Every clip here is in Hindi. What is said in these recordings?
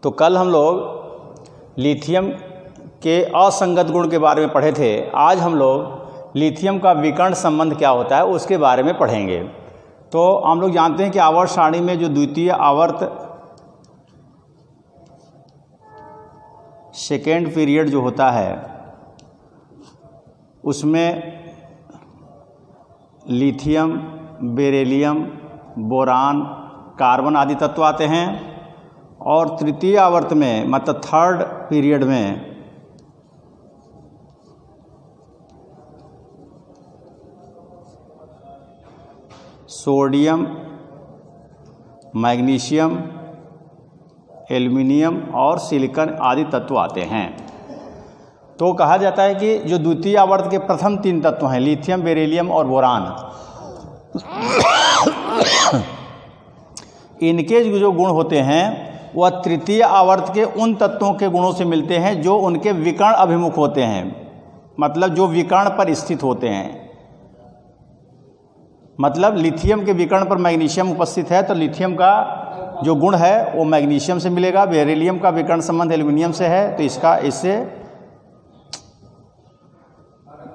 तो कल हम लोग लिथियम के असंगत गुण के बारे में पढ़े थे। आज हम लोग लिथियम का विकर्ण संबंध क्या होता है उसके बारे में पढ़ेंगे। तो हम लोग जानते हैं कि आवर्त सारणी में जो द्वितीय आवर्त सेकेंड पीरियड जो होता है उसमें लिथियम, बेरिलियम, बोरान, कार्बन आदि तत्व आते हैं और तृतीय आवर्त में मतलब थर्ड पीरियड में सोडियम, मैग्नीशियम, एल्युमिनियम और सिलिकॉन आदि तत्व आते हैं। तो कहा जाता है कि जो द्वितीय आवर्त के प्रथम 3 तत्व हैं लिथियम, बेरिलियम और बोरान, इनके जो गुण होते हैं वह तृतीय आवर्त के उन तत्वों के गुणों से मिलते हैं जो उनके विकर्ण अभिमुख होते हैं, मतलब जो विकर्ण पर स्थित होते हैं। मतलब लिथियम के विकर्ण पर मैग्नीशियम उपस्थित है तो लिथियम का जो गुण है वो मैग्नीशियम से मिलेगा। बेरिलियम का विकर्ण संबंध एल्युमिनियम से है तो इसका इससे,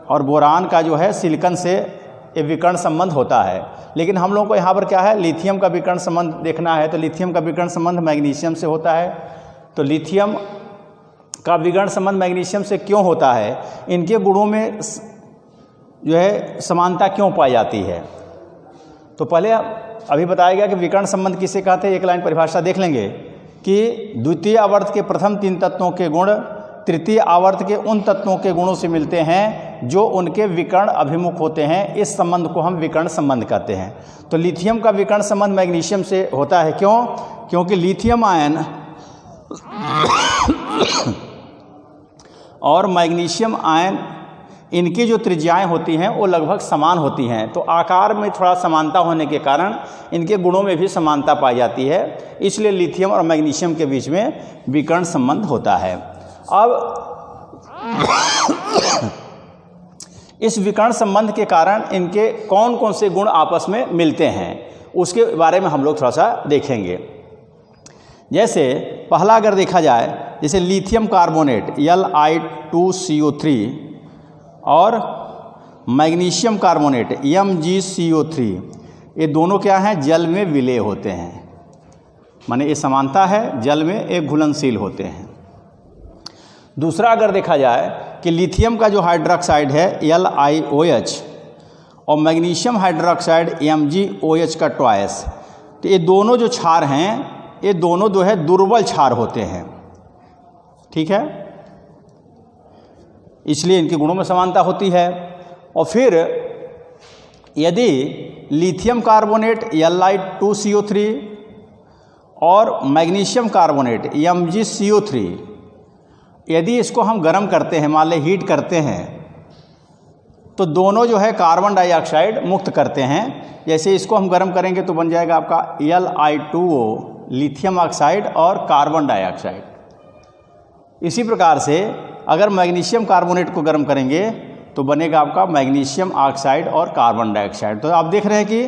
और बोरान का जो है सिलिकॉन से ये विकर्ण संबंध होता है। लेकिन हम लोगों को यहाँ पर क्या है, लिथियम का विकर्ण संबंध देखना है तो लिथियम का विकर्ण संबंध मैग्नीशियम से होता है। तो लिथियम का विकर्ण संबंध मैग्नीशियम से क्यों होता है, इनके गुणों में जो है समानता क्यों पाई जाती है। तो पहले अभी बताया गया कि विकर्ण संबंध किसे कहते हैं, एक लाइन परिभाषा देख लेंगे कि द्वितीय आवर्त के प्रथम 3 तत्वों के गुण तृतीय आवर्त के उन तत्वों के गुणों से मिलते हैं जो उनके विकर्ण अभिमुख होते हैं। इस संबंध को हम विकर्ण संबंध कहते हैं। तो लिथियम का विकर्ण संबंध मैग्नीशियम से होता है। क्यों? क्योंकि लिथियम आयन और मैग्नीशियम आयन, इनकी जो त्रिज्याएं होती हैं वो लगभग समान होती हैं। तो आकार में थोड़ा समानता होने के कारण इनके गुणों में भी समानता पाई जाती है, इसलिए लिथियम और मैग्नीशियम के बीच में विकर्ण संबंध होता है। अब इस विकर्ण संबंध के कारण इनके कौन कौन से गुण आपस में मिलते हैं उसके बारे में हम लोग थोड़ा सा देखेंगे। जैसे पहला अगर देखा जाए, जैसे लिथियम कार्बोनेट Li2CO3 और मैग्नीशियम कार्बोनेट MgCO3, ये दोनों क्या हैं, जल में विलेय होते हैं। माने ये समानता है, जल में एक घुलनशील होते हैं। दूसरा अगर देखा जाए कि लिथियम का जो हाइड्रोक्साइड है LiOH और मैग्नीशियम हाइड्रोक्साइड MgOH का ट्वाइस, तो ये दोनों जो क्षार हैं ये दोनों जो है दुर्बल क्षार होते हैं। ठीक है, इसलिए इनके गुणों में समानता होती है। और फिर यदि लिथियम कार्बोनेट Li2CO3 और मैग्नीशियम कार्बोनेट MgCO3, यदि इसको हम गर्म करते हैं, मान लें हीट करते हैं, तो दोनों जो है कार्बन डाइऑक्साइड मुक्त करते हैं। जैसे इसको हम गर्म करेंगे तो बन जाएगा आपका Li2O, लिथियम ऑक्साइड और कार्बन डाइऑक्साइड। इसी प्रकार से अगर मैग्नीशियम कार्बोनेट को गर्म करेंगे तो बनेगा आपका मैग्नीशियम ऑक्साइड और कार्बन डाइऑक्साइड। तो आप देख रहे हैं कि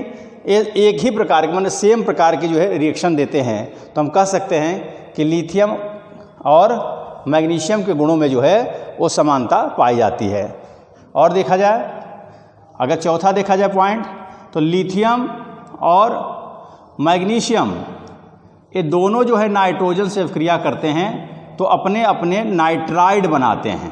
एक ही प्रकार के, मतलब सेम प्रकार की जो है रिएक्शन देते हैं। तो हम कह सकते हैं कि लिथियम और मैग्नीशियम के गुणों में जो है वो समानता पाई जाती है। और देखा जाए, अगर चौथा देखा जाए पॉइंट, तो लिथियम और मैग्नीशियम ये दोनों जो है नाइट्रोजन से क्रिया करते हैं तो अपने अपने नाइट्राइड बनाते हैं।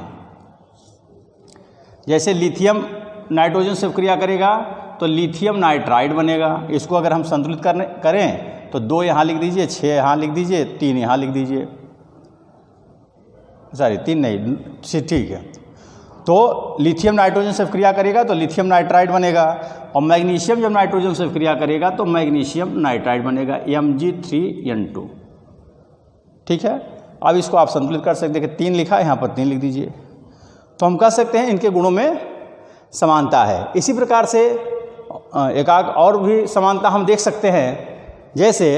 जैसे लिथियम नाइट्रोजन से क्रिया करेगा तो लिथियम नाइट्राइड बनेगा। इसको अगर हम संतुलित करें तो 2 यहाँ लिख दीजिए, 6 यहाँ लिख दीजिए, 3 यहाँ लिख दीजिए, सॉरी 3 नहीं, ठीक है। तो लिथियम नाइट्रोजन से क्रिया करेगा तो लिथियम नाइट्राइड बनेगा और मैग्नीशियम जब नाइट्रोजन से क्रिया करेगा तो मैग्नीशियम नाइट्राइड बनेगा Mg3N2। ठीक है, अब इसको आप संतुलित कर सकते हैं। 3 लिखा है, यहाँ पर 3 लिख dीजिए। तो हम कह सकते हैं इनके गुणों में समानता है। इसी प्रकार से एक आध और भी समानता हम देख सकते हैं। जैसे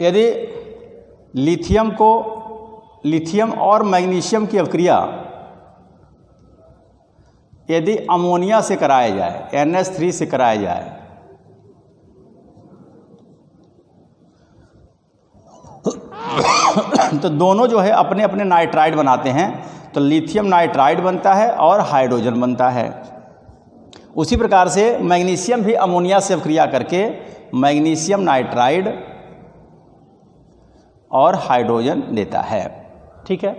यदि लिथियम और मैग्नीशियम की अभिक्रिया यदि अमोनिया से कराया जाए, NH3 से कराया जाए, तो दोनों जो है अपने अपने नाइट्राइड बनाते हैं, तो लिथियम नाइट्राइड बनता है और हाइड्रोजन बनता है। उसी प्रकार से मैग्नीशियम भी अमोनिया से अभिक्रिया करके मैग्नीशियम नाइट्राइड और हाइड्रोजन देता है। ठीक है,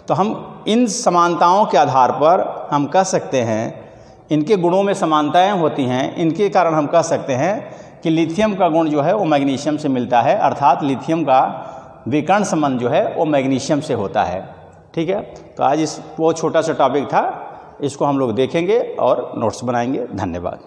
तो हम इन समानताओं के आधार पर हम कह सकते हैं, इनके गुणों में समानताएं होती हैं, इनके कारण हम कह सकते हैं कि लिथियम का गुण जो है वो मैग्नीशियम से मिलता है, अर्थात लिथियम का विकर्ण संबंध जो है वो मैग्नीशियम से होता है। ठीक है, तो आज वो छोटा सा टॉपिक था, इसको हम लोग देखेंगे और नोट्स बनाएंगे। धन्यवाद।